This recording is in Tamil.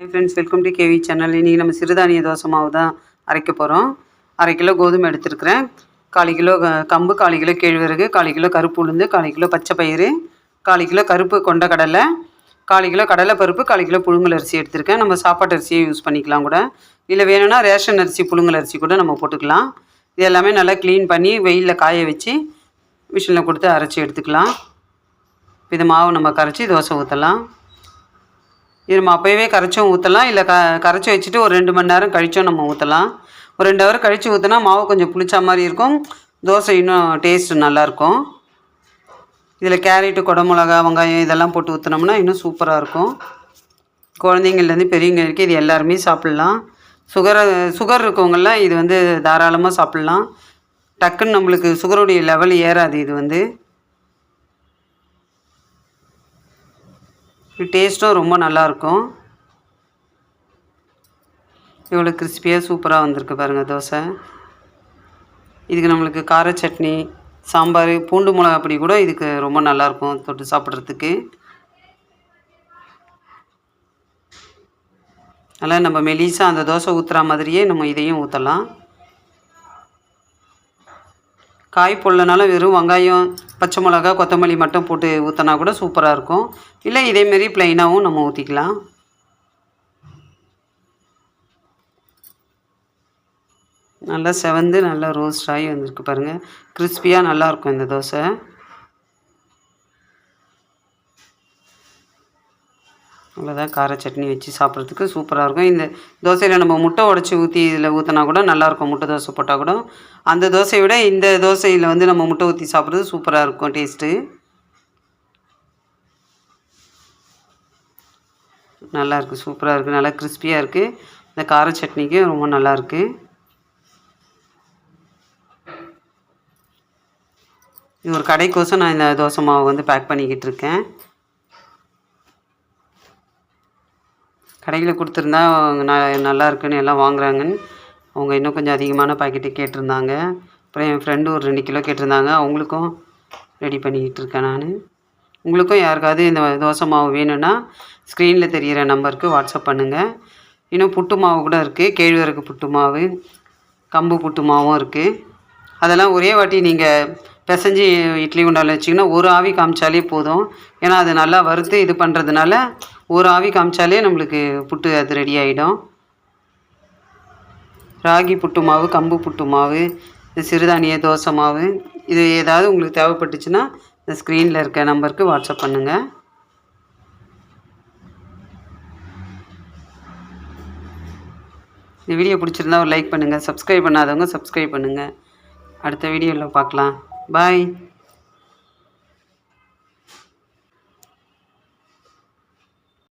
Friends, welcome to KV channel. இன்றைக்கி நம்ம சிறுதானிய தோசை மாவு தான் அரைக்க போகிறோம். 1/2 கிலோ கோதுமை எடுத்துருக்கிறேன், 1/4 கிலோ கம்பு, 1/4 கிலோ கேழ்வரகு, 1/4 கிலோ கருப்பு உளுந்து, 1/4 கிலோ பச்சை பயிறு, 1/4 கிலோ கருப்பு கொண்டக்கடலை, 1/4 கிலோ கடலைப்பருப்பு, 1/4 கிலோ புழுங்கல் அரிசி எடுத்திருக்கேன். நம்ம சாப்பாட்டு அரிசியை யூஸ் பண்ணிக்கலாம் கூட, இல்லை வேணும்னா ரேஷன் அரிசி புழுங்கல் அரிசி கூட நம்ம போட்டுக்கலாம். இது எல்லாமே நல்லா க்ளீன் பண்ணி வெயிலில் காய வச்சு மிஷினில் கொடுத்து அரைச்சி எடுத்துக்கலாம். இது மாவு நம்ம கரைச்சி தோசை ஊற்றலாம். இது நம்ம அப்போவே கரைச்சும் ஊற்றலாம், இல்லை கரைச்சி வச்சுட்டு ஒரு 2 மணி நேரம் கழிச்சும் நம்ம ஊற்றலாம். ஒரு 2 ஹவர் கழித்து ஊற்றினா மாவு கொஞ்சம் புளிச்சா மாதிரி இருக்கும், தோசை இன்னும் டேஸ்ட்டு நல்லாயிருக்கும். இதில் கேரட்டு, குடமிளகா, வெங்காயம் இதெல்லாம் போட்டு ஊற்றினோம்னா இன்னும் சூப்பராக இருக்கும். குழந்தைங்கள்லேருந்து பெரியவங்க வரைக்கும் இது எல்லாருமே சாப்பிட்லாம். சுகர் இருக்கவங்கெல்லாம் இது தாராளமாக சாப்பிட்லாம். டக்குன்னு நம்மளுக்கு சுகருடைய லெவல் ஏறாது. இது டேஸ்ட்டும் ரொம்ப நல்லாயிருக்கும். இவ்வளோ கிறிஸ்பியாக சூப்பராக வந்திருக்கு பாருங்கள் தோசை. இதுக்கு நம்மளுக்கு கார சட்னி, சாம்பார், பூண்டு மிளகா பொடி கூட இதுக்கு ரொம்ப நல்லாயிருக்கும் தொட்டு சாப்பிட்றதுக்கு. அதனால் நம்ம மெலிசாக அந்த தோசை ஊற்றுற மாதிரியே நம்ம இதையும் ஊற்றலாம். காய் போடலனால வெறும் வெங்காயம், பச்சை மிளகா, கொத்தமல்லி மட்டும் போட்டு ஊற்றினா கூட சூப்பராக இருக்கும். இல்லை இதேமாரி ப்ளைனாகவும் நம்ம ஊற்றிக்கலாம். நல்லா செவந்து நல்லா ரோஸ்ட் ஆகி வந்திருக்கு பாருங்கள். கிறிஸ்பியாக நல்லாயிருக்கும் இந்த தோசை. அவ்வளோதான், கார சட்னி வச்சு சாப்பிட்றதுக்கு சூப்பராக இருக்கும். இந்த தோசையில் நம்ம முட்டை உடச்சி ஊற்றி இதில் ஊற்றினா கூட நல்லாயிருக்கும். முட்டை தோசை போட்டால் கூட அந்த தோசையை விட இந்த தோசையில் நம்ம முட்டை ஊற்றி சாப்பிட்றது சூப்பராக இருக்கும் டேஸ்ட்டு. நல்லாயிருக்கு, சூப்பராக இருக்குது, நல்லா கிறிஸ்பியாக இருக்குது. இந்த கார சட்னிக்கு ரொம்ப நல்லாயிருக்கு. இது ஒரு கடைக்கோசம் நான் இந்த தோசை மாவு பேக் பண்ணிக்கிட்டு இருக்கேன். கடையில் கொடுத்துருந்தா நல்லா இருக்குன்னு எல்லாம் வாங்குறாங்கன்னு அவங்க இன்னும் கொஞ்சம் அதிகமான பாக்கெட்டு கேட்டிருந்தாங்க. அப்புறம் என் ஃப்ரெண்டு ஒரு 2 கிலோ கேட்டிருந்தாங்க, அவங்களுக்கும் ரெடி பண்ணிக்கிட்டு இருக்கேன் நான். உங்களுக்கும் யாருக்காவது இந்த தோசை மாவு வேணும்னா ஸ்க்ரீனில் தெரிகிற நம்பருக்கு வாட்ஸ்அப் பண்ணுங்கள். இன்னும் புட்டு மாவு கூட இருக்குது, கேழ்வரகு புட்டு மாவு, கம்பு புட்டு மாவும் இருக்குது. அதெல்லாம் ஒரே வாட்டி நீங்கள் பிசைஞ்சு இட்லி குண்டாவில் வச்சிங்கன்னா ஒரு ஆவி காமிச்சாலே போதும். ஏன்னா அது நல்லா வறுத்து இது பண்ணுறதுனால ஒரு ஆவி காமிச்சாலே நம்மளுக்கு புட்டு அது ரெடி ஆகிடும். ராகி புட்டு மாவு, கம்பு புட்டு மாவு, சிறுதானிய தோசை மாவு, இது ஏதாவது உங்களுக்கு தேவைப்பட்டுச்சுன்னா இந்த ஸ்க்ரீனில் இருக்க நம்பருக்கு வாட்ஸ்அப் பண்ணுங்கள். இந்த வீடியோ பிடிச்சிருந்தா ஒரு லைக் பண்ணுங்கள், சப்ஸ்கிரைப் பண்ணாதவங்க சப்ஸ்கிரைப் பண்ணுங்கள். அடுத்த வீடியோவில் பார்க்கலாம். பாய்.